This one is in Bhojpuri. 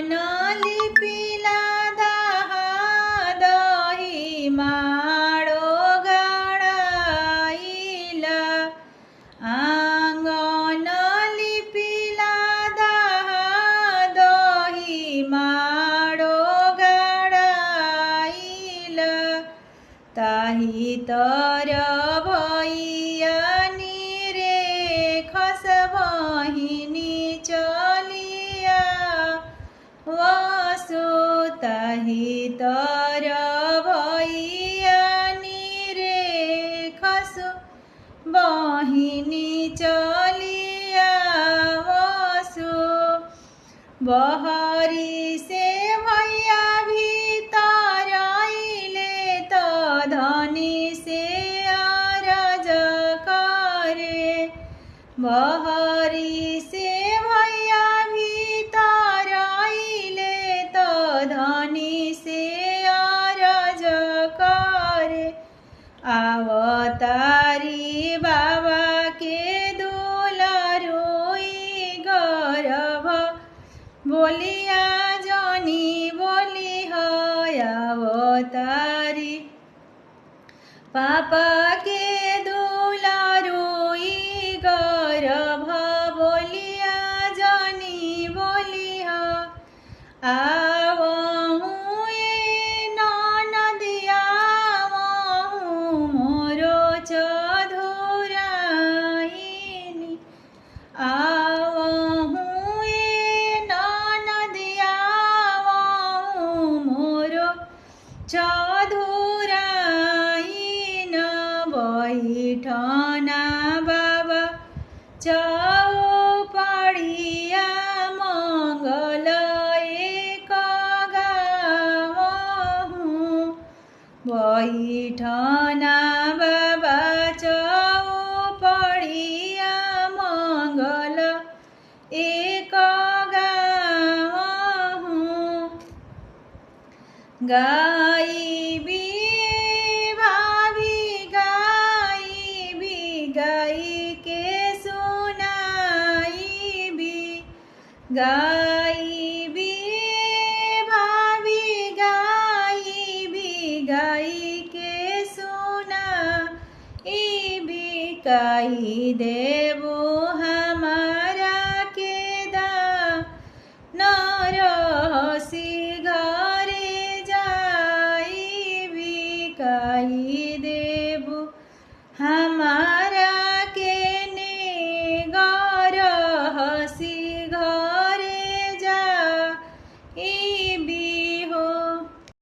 लिपिला दाहा दही माडो गाडाइला आंगन लिपिला दाहा दही माडो गाडाइला ताही तर भैयानी रे खस बहिनी चलिया वसु ताही तर भैयानी रे खस बहिनी चलिया वसु बहरी से भैया भीतर आइले त धनी से अरज करे बहरी से भैया भीतर आइले त धनी से अरज करे आवतारी बाबा के दुलारोई गर्भ बोलिया जनी बोली है अवतारी पापा के दुलारोई गर्भ बोलिया जनी बोली है आवहूँ ये ननदिया आवहूँ मोरो चधुराइनी आवहूँ ये ननदिया आवहूँ मोरो चधुराइन बैठना बाबा चौपड़िया मंगल एक गावहूँ बैठना बाबा चौपड़िया मंगल एक गावहूँ गाई भाभी गाई के सुनाई भी गाई भाभी गाई के सुनाई भी गाई देव